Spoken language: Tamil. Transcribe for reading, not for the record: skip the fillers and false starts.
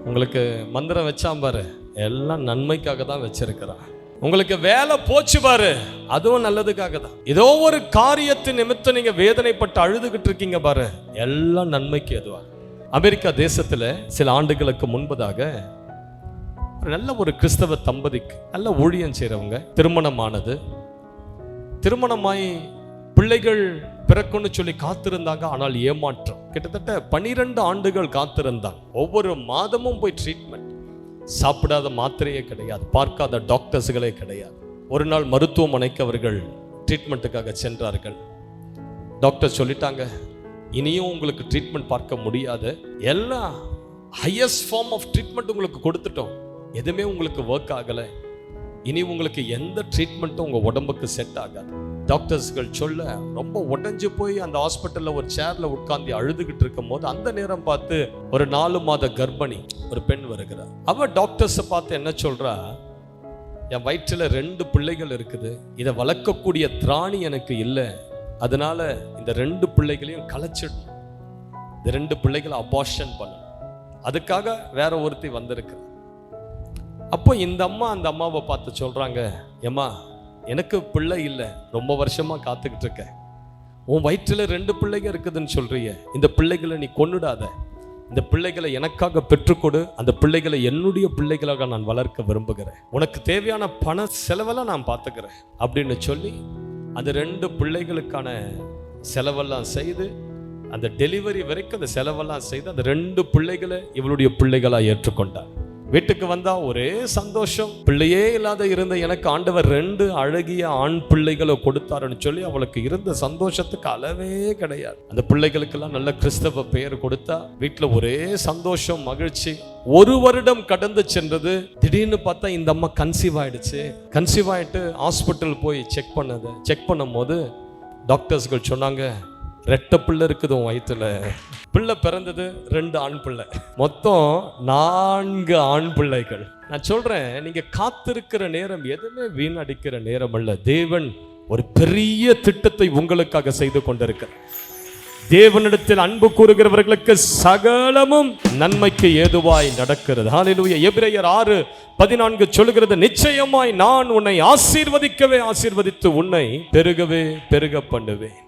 உங்களுக்கு மந்திரம் வச்சான் பாரு, எல்லாம் நன்மைக்காக தான் வச்சிருக்கிறான். உங்களுக்கு வேலை போச்சு பாரு, அதுவும் நல்லதுக்காக தான். ஏதோ ஒரு காரியத்தின் நிமித்தம் நீங்க வேதனைப்பட்டு அழுதுகிட்டு இருக்கீங்க பாரு, எல்லாம் நன்மைக்கு எதுவா. அமெரிக்கா தேசத்துல சில ஆண்டுகளுக்கு முன்பதாக நல்ல ஒரு கிறிஸ்தவ தம்பதிக்கு, நல்ல ஊழியம் செய்யறவங்க, திருமணமானது. திருமணமாய் பிள்ளைகள் பிறக்கும்னு சொல்லி காத்திருந்தாங்க. ஆனால் ஏமாற்றம். கிட்டத்தட்ட 12 ஆண்டுகள் காத்திருந்தாங்க. ஒவ்வொரு மாதமும் போய் ட்ரீட்மெண்ட், சாப்பிடாத மாத்திரையே கிடையாது, பார்க்காத டாக்டர்ஸுகளே கிடையாது. ஒரு நாள் மருத்துவமனைக்கு அவர்கள் ட்ரீட்மெண்ட்டுக்காக சென்றார்கள். டாக்டர் சொல்லிட்டாங்க, இனியும் உங்களுக்கு ட்ரீட்மெண்ட் பார்க்க முடியாது, எல்லாம் ஹையஸ்ட் ஃபார்ம் ஆஃப் ட்ரீட்மெண்ட் உங்களுக்கு கொடுத்துட்டோம், எதுவுமே உங்களுக்கு ஒர்க் ஆகலை, இனி உங்களுக்கு எந்த ட்ரீட்மெண்ட்டும் உங்கள் உடம்புக்கு செட் ஆகாது. டாக்டர்ஸ்கள் சொல்ல ரொம்ப உடஞ்சு போய் அந்த ஹாஸ்பிட்டலில் ஒரு சேர்ல உட்கார்ந்து அழுதுகிட்டு இருக்கும் போது அந்த நேரம் பார்த்து ஒரு 4 மாத கர்ப்பிணி ஒரு பெண் வருகிறார். அவ டாக்டர்ஸை பார்த்து என்ன சொல்றா, என் வயிற்றில் 2 பிள்ளைகள் இருக்குது, இதை வளர்க்கக்கூடிய திராணி எனக்கு இல்லை, அதனால இந்த 2 பிள்ளைகளையும் கலைச்சிடணும், இந்த 2 பிள்ளைகளை அபார்ஷன் பண்ணணும், அதுக்காக வேற ஒருத்தி வந்திருக்கு. அப்போ இந்த அம்மா அந்த அம்மாவை பார்த்து சொல்றாங்க, ஏம்மா எனக்கு பிள்ளை இல்லை, ரொம்ப வருஷமா காத்துக்கிட்டு இருக்க, உன் வயிற்றில் 2 பிள்ளைங்க இருக்குதுன்னு சொல்றிய, இந்த பிள்ளைகளை நீ கொன்னுடாத, இந்த பிள்ளைகளை எனக்காக பெற்றுக்கொடு, அந்த பிள்ளைகளை என்னுடைய பிள்ளைகளாக நான் வளர்க்க விரும்புகிறேன், உனக்கு தேவையான பண செலவெல்லாம் நான் பார்த்துக்கிறேன் அப்படின்னு சொல்லி அந்த 2 பிள்ளைகளுக்கான செலவெல்லாம் செய்து, அந்த டெலிவரி வரைக்கும் அந்த செலவெல்லாம் செய்து அந்த 2 பிள்ளைகளை இவளுடைய பிள்ளைகளா ஏற்றுக்கொண்டார். வீட்டுக்கு வந்தா ஒரே சந்தோஷம், பிள்ளையே இல்லாத இருந்த எனக்கு ஆண்டவர் 2 அழகிய ஆண் பிள்ளைகளை கொடுத்தாருன்னு சொல்லி அவளுக்கு இருந்த சந்தோஷத்துக்கு அளவே கிடையாது. அந்த பிள்ளைகளுக்கெல்லாம் நல்ல கிறிஸ்தவ பெயர் கொடுத்தா, வீட்டுல ஒரே சந்தோஷம், மகிழ்ச்சி. 1 வருடம் கடந்து சென்றது. திடீர்னு பார்த்தா இந்த அம்மா கன்சீவ் ஆயிடுச்சு. கன்சீவ் ஆயிட்டு ஹாஸ்பிட்டல் போய் செக் பண்ணும் போது டாக்டர்ஸ்கள் சொன்னாங்க, 2 பிள்ளை இருக்குது உன் வயிற்றுல. பிள்ளை பிறந்தது 2 ஆண் பிள்ளை, மொத்தம் 4 ஆண் பிள்ளைகள். நான் சொல்றேன், நீங்க காத்திருக்கிற நேரம் எதுவுமே வீணடிக்கிற நேரம் அல்ல. தேவன் ஒரு பெரிய திட்டத்தை உங்களுக்காக செய்து கொண்டிருக்கிறார். தேவனிடத்தில் அன்பு கூறுகிறவர்களுக்கு சகலமும் நன்மைக்கு ஏதுவாய் நடக்கிறது. ஹல்லேலூயா. எபிரேயர் 6:14 சொல்லுகிறது, நிச்சயமாய் நான் உன்னை ஆசீர்வதிக்கவே ஆசீர்வதித்து உன்னை பெருகவே பெருக பண்ணுவேன்.